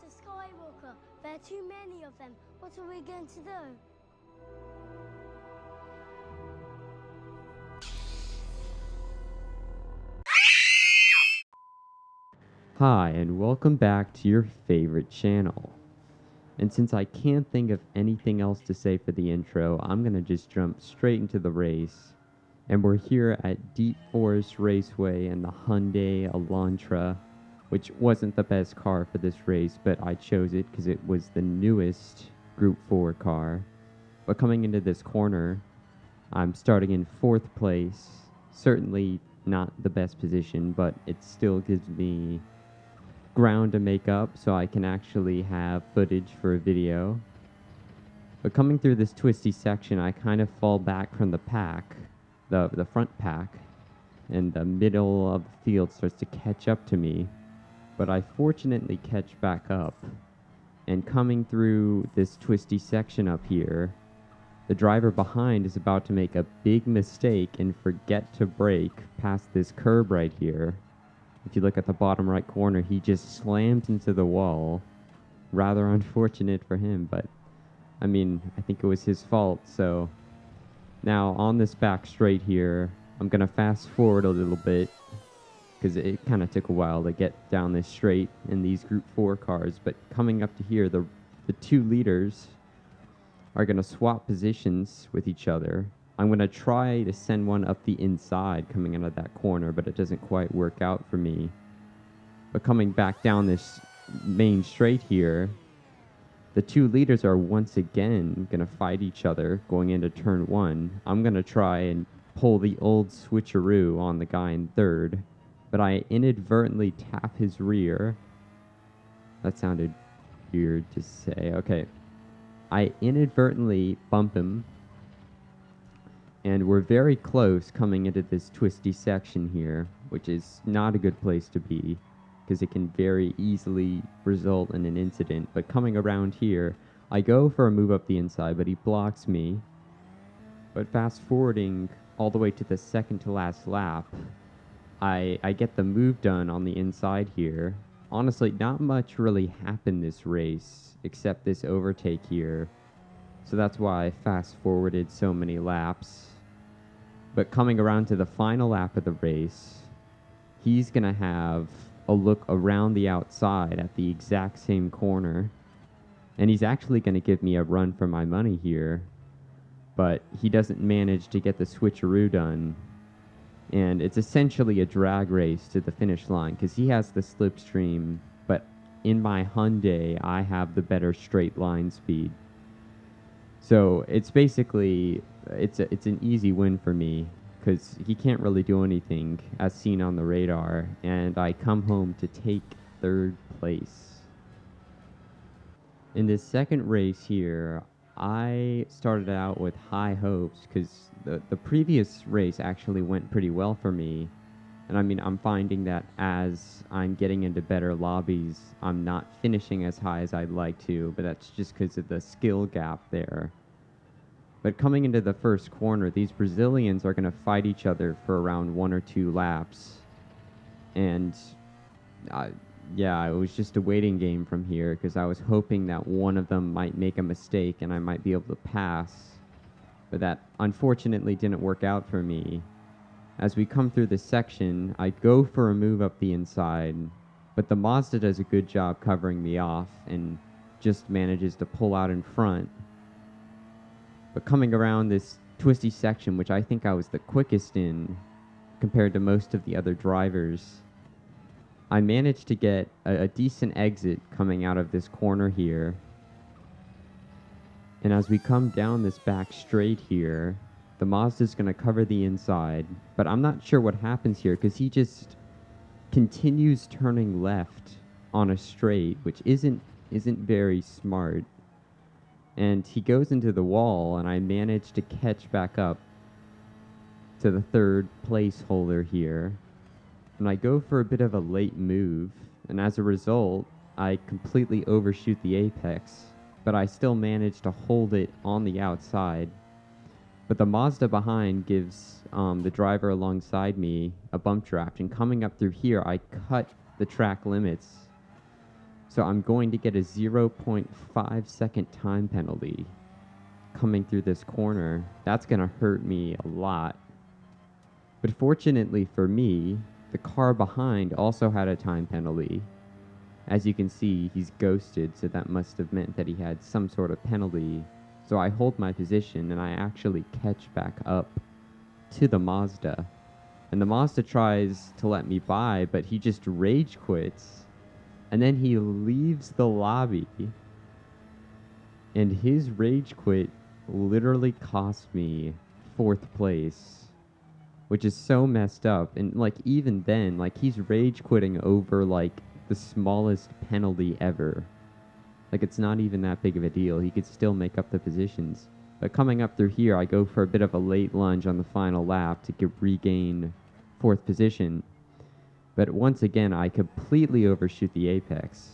a Skywalker. There are too many of them. What are we going to do? Hi, and welcome back to your favorite channel. And since I can't think of anything else to say for the intro, I'm gonna just jump straight into the race. And we're here at Deep Forest Raceway in the Hyundai Elantra, which wasn't the best car for this race, but I chose it because it was the newest Group 4 car. But coming into this corner, I'm starting in 4th place. Certainly not the best position, but it still gives me ground to make up so I can actually have footage for a video. But coming through this twisty section, I kind of fall back from the pack, the front pack, and the middle of the field starts to catch up to me. But I fortunately catch back up, and coming through this twisty section up here, the driver behind is about to make a big mistake and forget to brake past this curb right here. If you look at the bottom right corner, he just slams into the wall. Rather unfortunate for him, but I mean, I think it was his fault. So now on this back straight here, I'm going to fast forward a little bit because it kind of took a while to get down this straight in these Group 4 cars. But coming up to here, the two leaders are going to swap positions with each other. I'm going to try to send one up the inside coming out of that corner, but it doesn't quite work out for me. But coming back down this main straight here, the two leaders are once again going to fight each other going into turn 1. I'm going to try and pull the old switcheroo on the guy in 3rd, but I inadvertently tap his rear. That sounded weird to say. Okay. I inadvertently bump him, and we're very close coming into this twisty section here, which is not a good place to be because it can very easily result in an incident. But coming around here, I go for a move up the inside, but he blocks me. But fast forwarding all the way to the second to last lap, I get the move done on the inside here. Honestly, not much really happened this race except this overtake here. So that's why I fast forwarded so many laps. But coming around to the final lap of the race, he's going to have a look around the outside at the exact same corner. And he's actually going to give me a run for my money here. But he doesn't manage to get the switcheroo done. And it's essentially a drag race to the finish line because he has the slipstream. But in my Hyundai, I have the better straight line speed. So it's basically, it's an easy win for me because he can't really do anything as seen on the radar, and I come home to take 3rd place. In this second race here, I started out with high hopes because the previous race actually went pretty well for me. And I mean, I'm finding that as I'm getting into better lobbies, I'm not finishing as high as I'd like to, but that's just because of the skill gap there. But coming into the first corner, these Brazilians are going to fight each other for around 1 or 2 laps. And yeah, it was just a waiting game from here because I was hoping that one of them might make a mistake and I might be able to pass. But that unfortunately didn't work out for me. As we come through this section, I go for a move up the inside, but the Mazda does a good job covering me off and just manages to pull out in front. But coming around this twisty section, which I think I was the quickest in compared to most of the other drivers, I managed to get a decent exit coming out of this corner here. And as we come down this back straight here, the Mazda's going to cover the inside, but I'm not sure what happens here because he just continues turning left on a straight, which isn't very smart. And he goes into the wall, and I manage to catch back up to the 3rd place holder here. And I go for a bit of a late move, and as a result, I completely overshoot the apex, but I still manage to hold it on the outside. But the Mazda behind gives the driver alongside me a bump draft, and coming up through here, I cut the track limits So I'm going to get a 0.5 second time penalty coming through this corner. That's going to hurt me a lot. But fortunately for me, the car behind also had a time penalty. As you can see, he's ghosted, so that must have meant that he had some sort of penalty. So I hold my position and I actually catch back up to the Mazda. And the Mazda tries to let me by, but he just rage quits. And then he leaves the lobby. And his rage quit literally cost me 4th place, which is so messed up. And like even then, like he's rage quitting over like the smallest penalty ever. Like it's not even that big of a deal. He could still make up the positions. But coming up through here, I go for a bit of a late lunge on the final lap to regain 4th position. But once again, I completely overshoot the apex.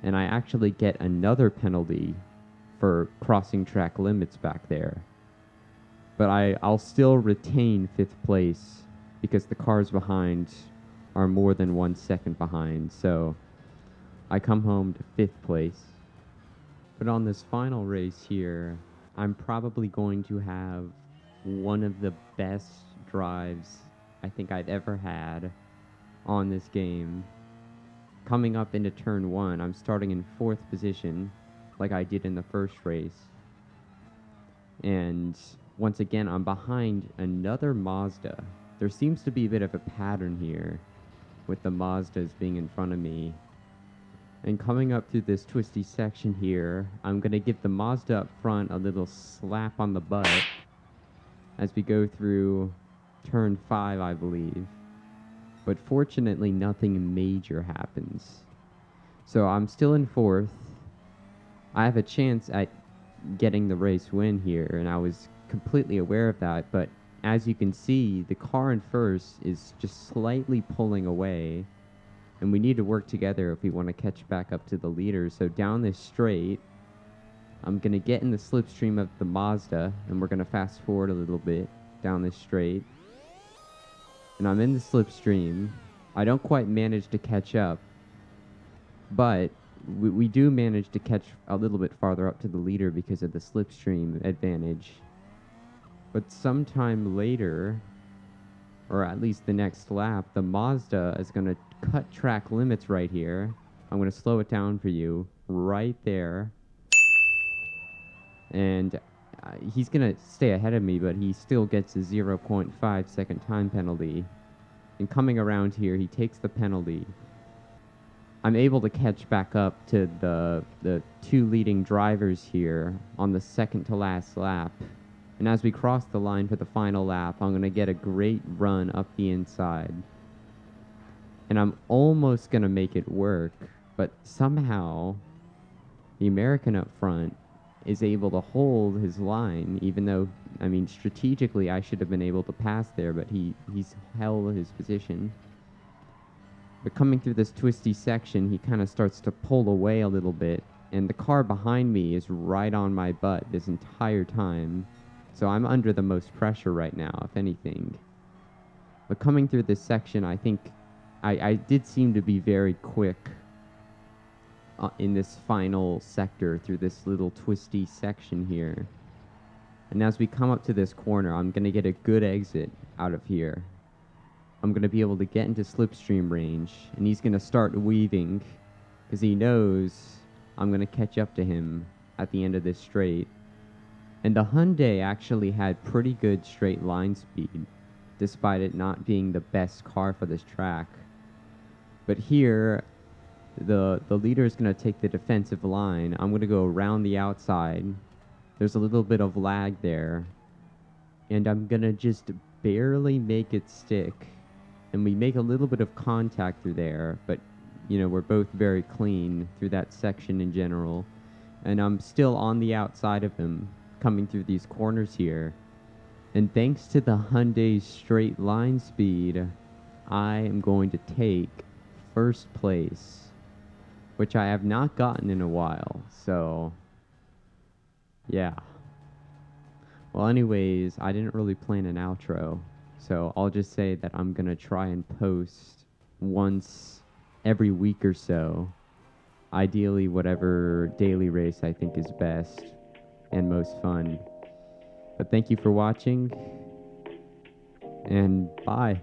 And I actually get another penalty for crossing track limits back there. But I'll still retain 5th place because the cars behind are more than 1 second behind. So I come home to 5th place. But on this final race here, I'm probably going to have one of the best drives I think I've ever had on this game. Coming up into turn 1, I'm starting in 4th position like I did in the first race. And once again, I'm behind another Mazda. There seems to be a bit of a pattern here with the Mazdas being in front of me. And coming up through this twisty section here, I'm going to give the Mazda up front a little slap on the butt as we go through turn 5, I believe. But fortunately, nothing major happens. So I'm still in 4th. I have a chance at getting the race win here, and I was completely aware of that. But as you can see, the car in 1st is just slightly pulling away, and we need to work together if we want to catch back up to the leader. So down this straight, I'm going to get in the slipstream of the Mazda, and we're going to fast forward a little bit down this straight. And I'm in the slipstream. I don't quite manage to catch up, but we do manage to catch a little bit farther up to the leader because of the slipstream advantage. But sometime later, or at least the next lap, the Mazda is going to cut track limits right here. I'm going to slow it down for you right there. And he's going to stay ahead of me, but he still gets a 0.5 second time penalty. And coming around here, he takes the penalty. I'm able to catch back up to the 2 leading drivers here on the second to last lap. And as we cross the line for the final lap, I'm going to get a great run up the inside. And I'm almost going to make it work, but somehow the American up front is able to hold his line, even though, I mean, strategically I should have been able to pass there, but he's held his position. But coming through this twisty section, he kind of starts to pull away a little bit, and the car behind me is right on my butt this entire time. So I'm under the most pressure right now, if anything. But coming through this section, I think I did seem to be very quick in this final sector through this little twisty section here. And as we come up to this corner, I'm going to get a good exit out of here. I'm going to be able to get into slipstream range, and he's going to start weaving because he knows I'm going to catch up to him at the end of this straight. And the Hyundai actually had pretty good straight line speed, despite it not being the best car for this track. But here, the leader is going to take the defensive line. I'm going to go around the outside. There's a little bit of lag there. And I'm going to just barely make it stick. And we make a little bit of contact through there, but, you know, we're both very clean through that section in general. And I'm still on the outside of him, coming through these corners here. And thanks to the Hyundai's straight line speed, I am going to take first place, which I have not gotten in a while. So, yeah. Well, anyways, I didn't really plan an outro. So I'll just say that I'm going to try and post once every week or so. ideally whatever daily race I think is best and most fun. But thank you for watching, and bye.